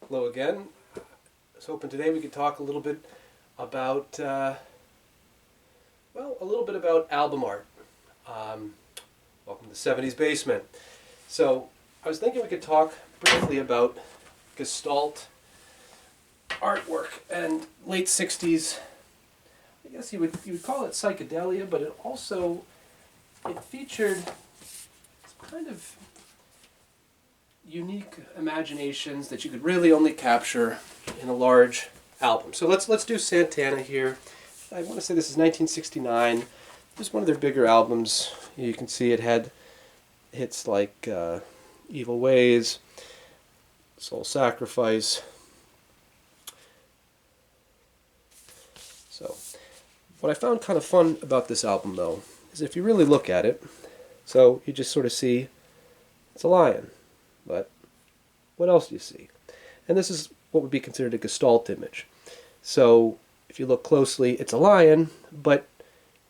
Hello again. I was hoping today we could talk a little bit about, a little bit about album art. Um, Welcome to the 70s Basement. So I was thinking we could talk briefly about Gestalt artwork and late 60s. I guess you would call it psychedelia, but it featured kind of unique imaginations that you could really only capture in a large album. So let's do Santana here. I want to say this is 1969. This is one of their bigger albums. You can see it had hits like Evil Ways, Soul Sacrifice. So what I found kind of fun about this album, though, is if you really look at it, so you just sort of see it's a lion. But what else do you see? And this is what would be considered a Gestalt image. So if you look closely, it's a lion, but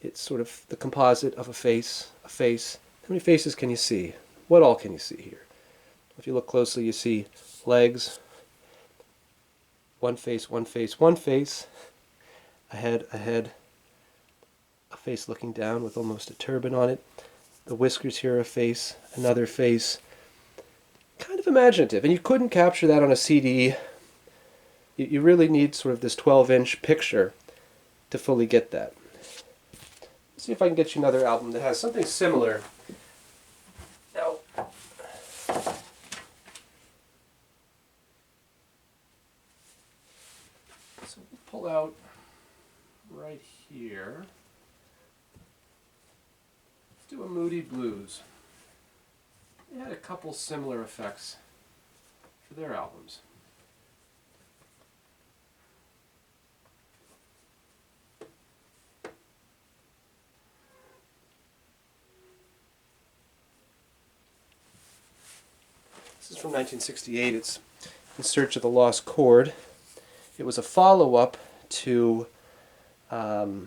it's sort of the composite of a face, a face. How many faces can you see? What all can you see here? If you look closely, you see legs, one face, one face, one face, a head, a face looking down with almost a turban on it. The whiskers here are a face, another face. Kind of imaginative, and you couldn't capture that on a CD. You really need sort of this 12-inch picture to fully get that. Let's see if I can get you another album that has something similar. Now, so we'll pull out right here. Let's do a Moody Blues. They had a couple similar effects for their albums. This is from 1968. It's In Search of the Lost Chord. It was a follow-up to their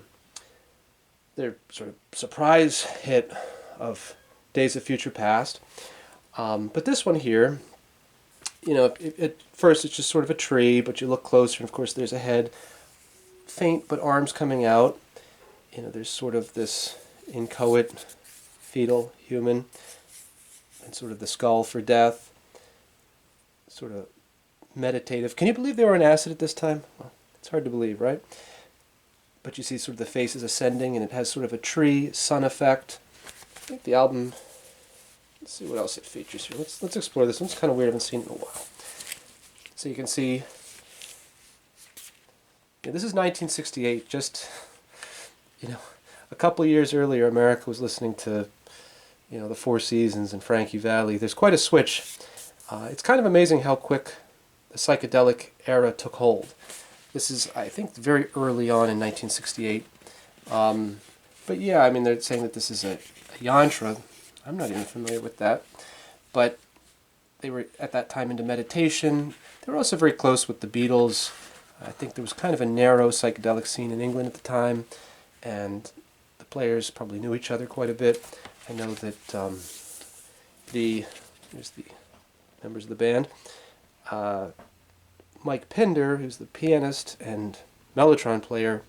sort of surprise hit of Days of Future Past. But this one here, at first it's just sort of a tree, but you look closer and of course there's a head, faint but arms coming out. There's sort of this inchoate, fetal, human, and sort of the skull for death, sort of meditative. Can you believe they were on acid at this time? Well, it's hard to believe, right? But you see sort of the faces ascending, and it has sort of a tree, sun effect. I think the album... Let's see what else it features here. Let's explore this. One's kind of weird. I haven't seen it in a while. So you can see, this is 1968. Just, a couple of years earlier, America was listening to, the Four Seasons and Frankie Valli. There's quite a switch. It's kind of amazing how quick the psychedelic era took hold. This is, I think, very early on in 1968. But yeah, they're saying that this is a yantra. I'm not even familiar with that. But they were, at that time, into meditation. They were also very close with the Beatles. I think there was kind of a narrow psychedelic scene in England at the time, and the players probably knew each other quite a bit. I know that here's the members of the band. Mike Pinder, who's the pianist and mellotron player,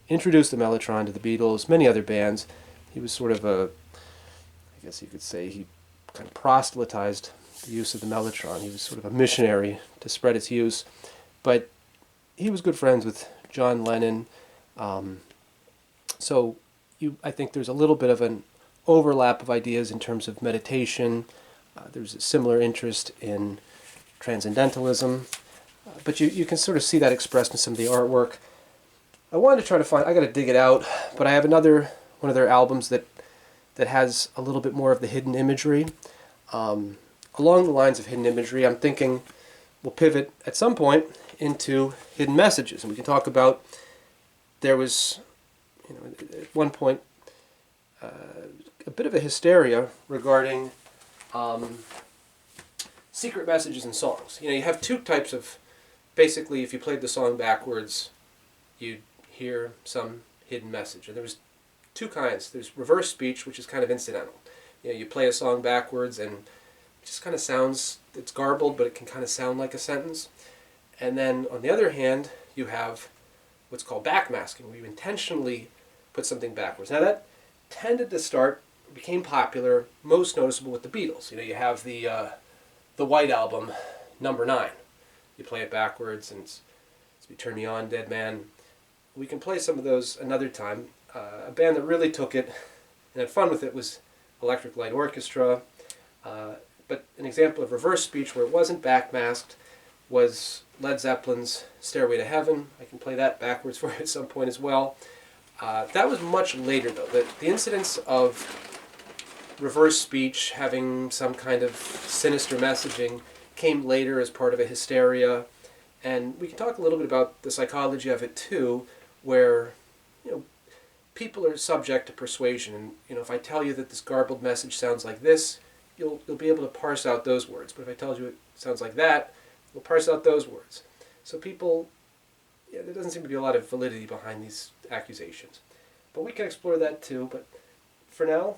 introduced the mellotron to the Beatles, many other bands. He was sort of I guess you could say he kind of proselytized the use of the mellotron. He was sort of a missionary to spread its use. But he was good friends with John Lennon. So I think there's a little bit of an overlap of ideas in terms of meditation. There's a similar interest in transcendentalism. But you can sort of see that expressed in some of the artwork. I wanted to try to find, I got to dig it out, but I have another one of their albums that has a little bit more of the hidden imagery. Along the lines of hidden imagery, I'm thinking we'll pivot at some point into hidden messages. And we can talk about, there was, at one point, a bit of a hysteria regarding secret messages in songs. You have two types of, basically, if you played the song backwards, you'd hear some hidden message. And there was two kinds. There's reverse speech, which is kind of incidental. You play a song backwards and it just kind of sounds, it's garbled, but it can kind of sound like a sentence. And then on the other hand, you have what's called backmasking, where you intentionally put something backwards. Now that tended to start, became popular, most noticeable with the Beatles. You know, you have the White Album, number 9. You play it backwards, and it's "You Turn Me On, Dead Man." We can play some of those another time. A band that really took it and had fun with it was Electric Light Orchestra. But an example of reverse speech where it wasn't backmasked was Led Zeppelin's "Stairway to Heaven." I can play that backwards for you at some point as well. That was much later, though. The incidence of reverse speech having some kind of sinister messaging came later as part of a hysteria. And we can talk a little bit about the psychology of it, too, where, you know, people are subject to persuasion. And, you know, if I tell you that this garbled message sounds like this, you'll be able to parse out those words. But if I tell you it sounds like that, you'll parse out those words. So people, yeah, there doesn't seem to be a lot of validity behind these accusations. But we can explore that too. But for now,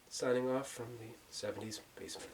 signing off from the 70s basement.